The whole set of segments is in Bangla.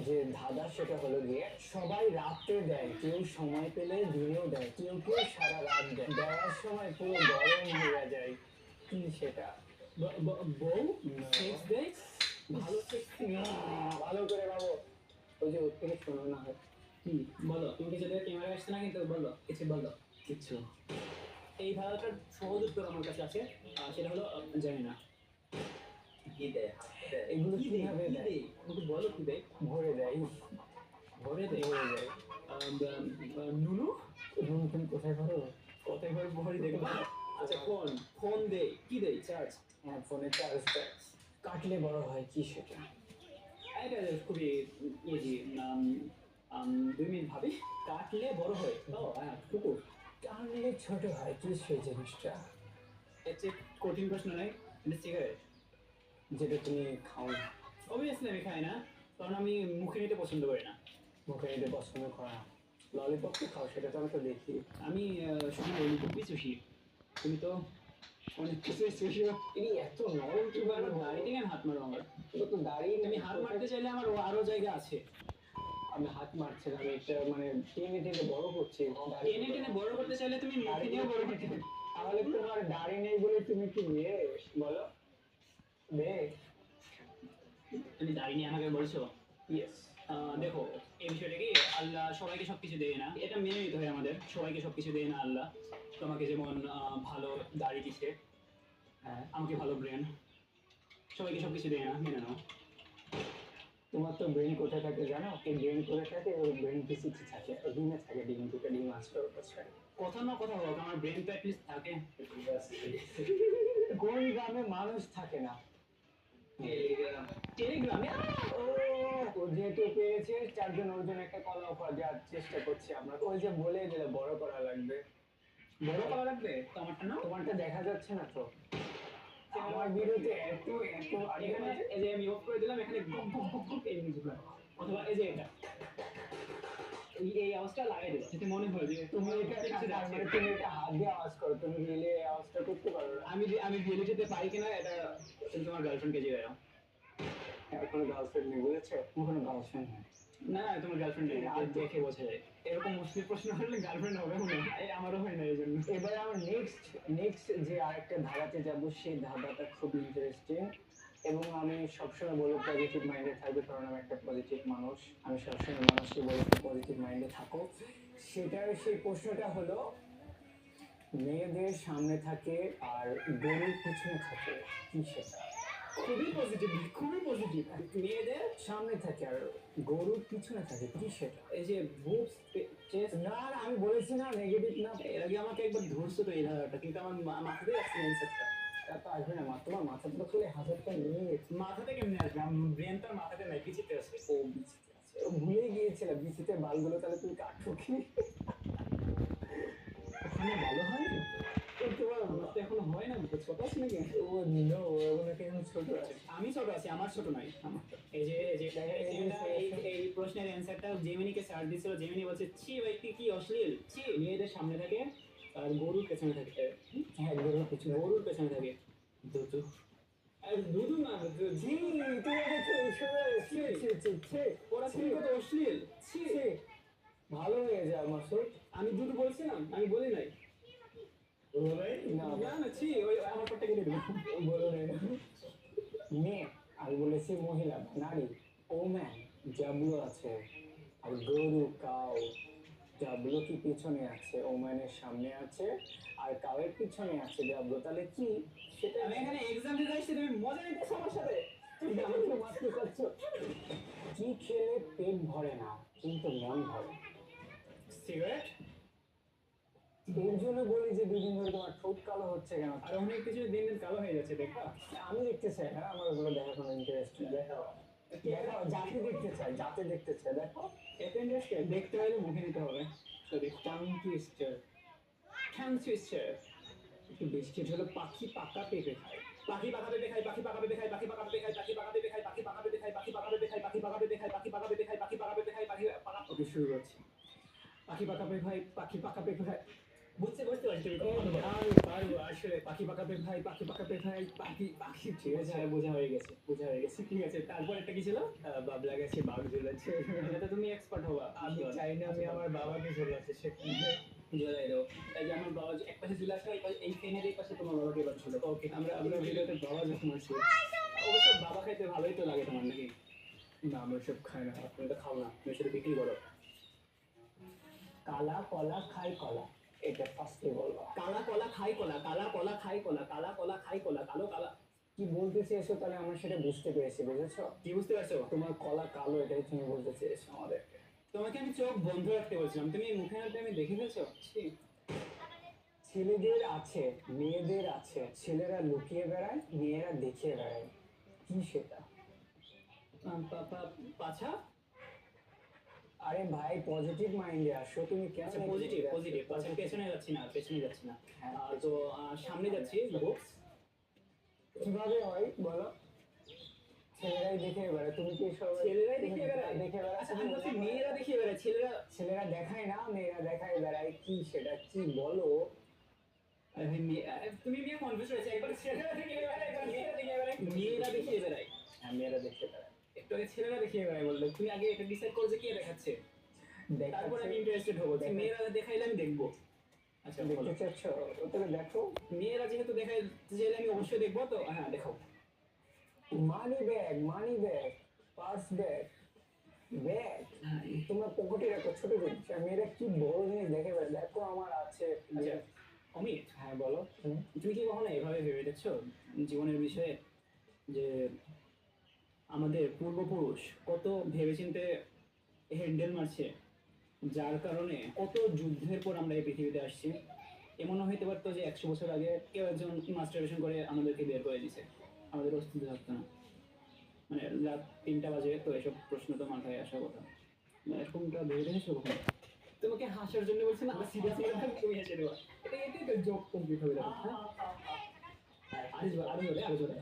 যে ধাঁধা সেটা হলো গিয়ে সবাই রাত্রে দেয়, কেউ সময় পেলে দিনেও দেয়, কেউ কেউ সারা রাত দেয়, দেওয়ার সময় পুরো গরম হয়ে যায়। কি সেটা? বউ সেক্স দেয়, ভালো সেক্স। ভালো করে ভাবো, ওই যে ওর থেকে শোনো না হয়। কি বলো, তুমি কিছু দেখে ক্যামেরা আসছে না কিন্তু, বলো কিছু বলো। কিচ্ছু। এই ধাঁধাটার সহজ উত্তর আমার কাছে আছে, সেটা হলো জানি না। কি দেয়? এগুলো কি দেয়? কিভাবে কি দেয়? দেয়? আমাকে বলো কি দেয়? ভরে দেয়, ভরে দেয়? ভরে দেয়। নুনু? তুমি কোথায় ভরো? কোথায় করে ভরে দেখবা? আচ্ছা, ফোন। ফোন দেয়, কি দেয়? চার্জ। হ্যাঁ, ফোনে চার্জটা কাটলে বড় হয়, কি সেটা? এটা খুবই ইজি। 2 মিনিট ভাবি। কাটলে বড় হয়, ও হ্যাঁ, কুকুর। টানলে ছোট হয়, কি সেই জিনিসটা? এর চেয়ে কঠিন প্রশ্ন নাই। এটা সিগারেট। যেটা তুমি খাও না, অবভিয়াসলি আমি খাই না, কারণ আমি মুখে নিতে পছন্দ করি না। মুখে নিতে পছন্দ করা না। ললিপপ তো খাও, সেটা তো আমি তো দেখি। আমি সময় বলি খুবই সুশি। তুমি তো অনেক কিছুই সুশি। এই এত নরম কি তুমি ভাবে দাড়ি থেকে হাত মারো আমার। তো দাঁড়িয়ে তুমি হাত মারতে চাইলে আমার আরো জায়গা আছে। আমি হাত মারছিলাম, এটা মানে টেনে টেনে বড় করছি। টেনে টেনে বড় করতে চাইলে তুমি মুখে নিয়েও বড় করতে পারো। তাহলে তোমার দাড়ি নেই বলে তুমি কি মেয়ে? বলো, মেয়ে? তুমি দাড়ি নিয়ে আমাকে বলছো? ইয়েস। দেখো, এই বিষয়টা কি, আল্লাহ সবাইকে সবকিছু দেয় না, এটা মেনে নিতে হয় আমাদের। সবাইকে সবকিছু দেয় না আল্লাহ। তোমাকে যেমন ভালো দাড়ি দিচ্ছে, হ্যাঁ, আমাকে ভালো ব্রেন। সবাইকে সবকিছু দেয় না, মেনে নাও। তোমার তো ব্রেন কোথায় থাকে জানো? এই ব্রেন কোথায় থাকে? ওর ব্রেন পিসিতে থাকে, ডিমে থাকে, ডিম দুটো ডিম আছে ওর কাছে। কথা না কথা হোক, আমার ব্রেন তো অ্যাটলিস্ট থাকে। কোন গ্রামে মানুষ থাকে না? টেলিগ্রামে। ও, ও যেহেতু পেয়েছে, 4 জন ওর জন্য একটা কলা অফার দেওয়ার চেষ্টা করছি আমরা। ওই যে বলে দিলে বড় করা লাগবে। বড় করা লাগবে তো আমারটা নাও। তোমারটা দেখা যাচ্ছে না তো। আমার বিরুদ্ধে এত এত এখানে এই যে আমি অফ করে দিলাম, এখানে গপ গপ গপ গপ এই মিউজিক লাগবে, অথবা এই যে এটা, এই আওয়াজটা লাগাই দেবো যাতে মনে হয় যে তুমি তোমার এটা কিছু যাচ্ছে। মানে তুমি এটা হাত দিয়ে আওয়াজ করো, তুমি রিলে আওয়াজটা করতে পারো না। আমি বলে যেতে পারি কিনা এটা তুমি তোমার গার্লফ্রেন্ডকে জিজ্ঞাসা। এখনো গার্লফ্রেন্ড নেই, বুঝেছো? কোনো গার্লফ্রেন্ড নেই। না, তোমার গার্লফ্রেন্ড নেই, আর দেখে বোঝা যায়। এরকম মুশকিল প্রশ্ন করলে গার্লফ্রেন্ড হবে মনে হয়, আমারও হয় না এই জন্য। এবার আমার নেক্সট যে আরেকটা ধাঁধাতে যাব, সেই ধাঁধাটা খুব ইন্টারেস্টিং। এবং আমি সবসময় বলবো পজিটিভ মাইন্ডে থাকবে, কারণ আমি একটা পজিটিভ মানুষ। আমি সবসময় মানুষকে বলবো পজিটিভ মাইন্ডে থাকো। সেই প্রশ্নটা হলো, মেয়েদের সামনে থাকে আর গরুর পিছনে থাকে, কি সেটা? খুবই পজিটিভ, খুবই পজিটিভ। মেয়েদের সামনে থাকে আর গরুর পিছনে থাকে, কি সেটা? এই যে বুকস, চেস্ট। না না, আমি বলেছি না নেগেটিভ না। এর আগে আমাকে একবার ধরছো তো এই ধারাটা, কিন্তু আমার মাথাতে আসছে অ্যান্সারটা। এত আসবে না, তোমার মাথা তো খালি হাজারটা নিয়ে গেছে। মাথাতে কেমনে আসবে? ব্রেন তো আর মাথাতে নাই, পিছিতে আছে। ও বিচিতে আছে, ও ভুলে গিয়েছিলাম বিচিতে বালগুলো, তাহলে তুমি কাটছো কি? ওখানে ভালো হয় না? তোমার আমার তো এখনো হয় না, ছোট আছে নাকি? ও নো, ওনাকে এখন ছোট আছে। আমি ছোট আছি, আমার ছোট নাই। এই প্রশ্নের অ্যান্সারটা জেমিনিকে সার্চ দিছিল, জেমিনি বলছে ছি ভাই তুই কি অশ্লীল, ছি মেয়েদের সামনে থাকে আর গরুর পেছনে থাকে। হ্যাঁ, গরুর পিছনে। গরুর পেছনে থাকে দুধু। আর দুধু না, জি, তুমি আমাকে ছি ছি ছি ছি। ওরা তুমি কত অশ্লীল, ছি। ছি, ভালো হয়ে যায় মাসুদ। আমি দুধু বলছিলাম? আমি বলি নাই। না না না, ছি, ওই আমার পরটা কেটে দেবো। বলো না। মেয়ে, আমি বলেছি মহিলা বা নারী। ওম্যান, জাবলু আছে। আর গরু, কাউ। জাবলু কি পিছনে আছে, ওম্যানের সামনে আছে। আর কাউয়ের পিছনে আছে জাবলু, তাহলে কি সেটা? আমি এখানে এক্সাম দিতে আসছি, তুমি মজা নিতেছো আমার সাথে। তুমি আমাকে মারতে চাচ্ছ? কি খেলে পেট ভরে না কিন্তু মন ভরে? সিগারেট। এর জন্য বলি যে দুদিন ধরে তোমার ঠোঁট কালো হচ্ছে কেন? আর অনেক কিছু দিন দিন কালো হয়ে যাচ্ছে, দেখবা? আমি দেখতে চাই না, আমার ওগুলো দেখার কোনো ইন্টারেস্ট নেই। দেখাও, দেখাও, যাতে দেখতে চাই, যাতে দেখতে চাই, দেখো। এত ইন্টারেস্টেড? দেখতে হলে মুখে নিতে হবে। Sorry, tongue twister. Tongue twister. একটু বিস্কিট হলো, পাখি পাকা পেঁপে খায়। পাখি পাকা পেঁপে খায়, পাখি পাকা পেঁপে খায়, পাখি পাকা পেঁপে খায়, পাখি পাকা পেঁপে খায়, পাখি পাকা পেঁপে খায়, পাখি পাকা পেঁপে খায়, পাখি পাকা পেঁপে খায়, পাখি পাকা পেঁপে খায়, পাখি পাকা পেঁপে খায়, পাখি পাকা। ওকে, শুরু করছি। পাখি পাকা পেঁপে খায়, পাখি পাকা পেঁপে খায়। বুঝতে পারছি তুমি পারবো আসলে পাখি পাকাবে ভাই পাখি পাকাবে ভাই পাখি পাখি ঠিক আছে বোঝা হয়ে গেছে ঠিক আছে তারপর একটা কি ছিল বাবলা গেছে বাঘ ঝুলাচ্ছে এটা তুমি এক্সপার্ট হবা আমি চাই না আমি আমার বাবাকে ঝোলাতে সেখানে ঝুলাই দাও তাই যে আমার বাবা এক পাশে ঝুলে আসে এই ফ্রেমের এই পাশে তোমার বাবাকে এবার ঝুলো ওকে আমরা ভিডিওতে বাবা যখন আসছি অবশ্য বাবা খাইতে ভালোই তো লাগে তোমার নাকি না আমরা সব খাই না তুমি তো খাও না তুমি শুধু বিক্রি করো কালা কলা খাই কলা এটা ফার্স্টে বলবা কালা কলা খাই কলা কালা কলা খাই কলা কালা কলা খাই কলা কালো কালা কি বলতে চেয়েছো তাহলে আমরা সেটা বুঝতে পেরেছি বুঝেছো কি বুঝতে পারছো তোমার কলা কালো এটাই তুমি বলতে চেয়েছো আমাদেরকে তোমাকে আমি চোখ বন্ধ রাখতে বলছিলাম তুমি মুখে হাতে আমি দেখে ফেলছো ছেলেদের আছে মেয়েদের আছে ছেলেরা লুকিয়ে বেড়ায় মেয়েরা দেখিয়ে বেড়ায় কি সেটা পাছা আরে ভাই পজিটিভ মাইন্ডে আসো তুমি কেন আচ্ছা পজিটিভ পজিটিভ আচ্ছা পেছনে যাচ্ছি না হ্যাঁ, তো সামনে যাচ্ছি বুকস কিভাবে হয় বলো ছেলেরাই দেখে বেড়ায় তুমি কি সবাই ছেলেরাই দেখিয়ে বেড়ায় দেখে বেড়ায় আচ্ছা আমি বলছি মেয়েরা দেখিয়ে বেড়ায় ছেলেরা ছেলেরা দেখায় না মেয়েরা দেখায় বেড়ায় কি সেটা কি বলো আরে ভাই তুমি মেয়ে কনফিউজ হয়েছে একবার ছেলেরা দেখিয়ে বেড়ায় একবার মেয়েরা দেখিয়ে বেড়ায় মেয়েরা দেখিয়ে বেড়ায় হ্যাঁ মেয়েরা দেখে বেড়ায় একটু আগে ছেলেরা দেখিয়ে বেড়ায় বললে তুমি আগে এটা ডিসাইড করো যে কে দেখাচ্ছে তারপর আমি ইন্টারেস্টেড হবো যে মেয়েরা দেখাইলে আমি দেখবো আচ্ছা দেখতে বলো চাচ্ছ ওটাকে দেখো মেয়েরা যেহেতু দেখায় চাইলে আমি অবশ্যই দেখবো তো হ্যাঁ দেখো money bag purse bag bag তোমরা পকেটে রাখো ছোট জিনিস আর মেয়েরা কি বড় জিনিস দেখে বেড়ায় দেখো আমার আছে আচ্ছা অমিত হ্যাঁ বলো তুমি কি কখনো এভাবে ভেবে দেখছো জীবনের বিষয়ে যে আমাদের পূর্বপুরুষ কত ভেবেচিন্তে হ্যান্ডেল মারছে যার কারণে কত যুদ্ধের পর আমরা এই পৃথিবীতে আসছি এমনও হইতে পারতো যে 100 বছর আগে কেউ একজন মাস্টারবেশন করে আমাদেরকে বের করে দিছে আমাদের অস্তিত্ব থাকতো না মানে রাত 3টা বাজে তো এসব প্রশ্ন তো মাথায় আসার কথা এরকমটা ভেবে দেখেছো কখনো তোমাকে হাসার জন্য বলছি না সিরিয়াস তুমি হেসে দেওয়া এটাই তো জোক কমপ্লিট হবে না হ্যাঁ আরো জোরে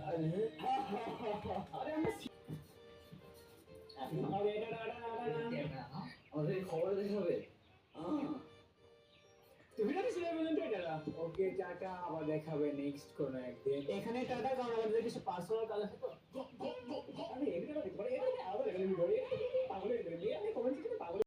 আরে আমরা আমাদের খবর দেখতে হবে তুমি না শুনে বলেন তো এটা ওকে টাটা আবার দেখাবে নেক্সট কোনো একদিন এখানে টাটা কারণ আমাদের কিছু পার্সোনাল কাজ আছে তো আরে এগুলো দেখতে পারে এটা আবার এগুলো পাগল হয়ে যাবে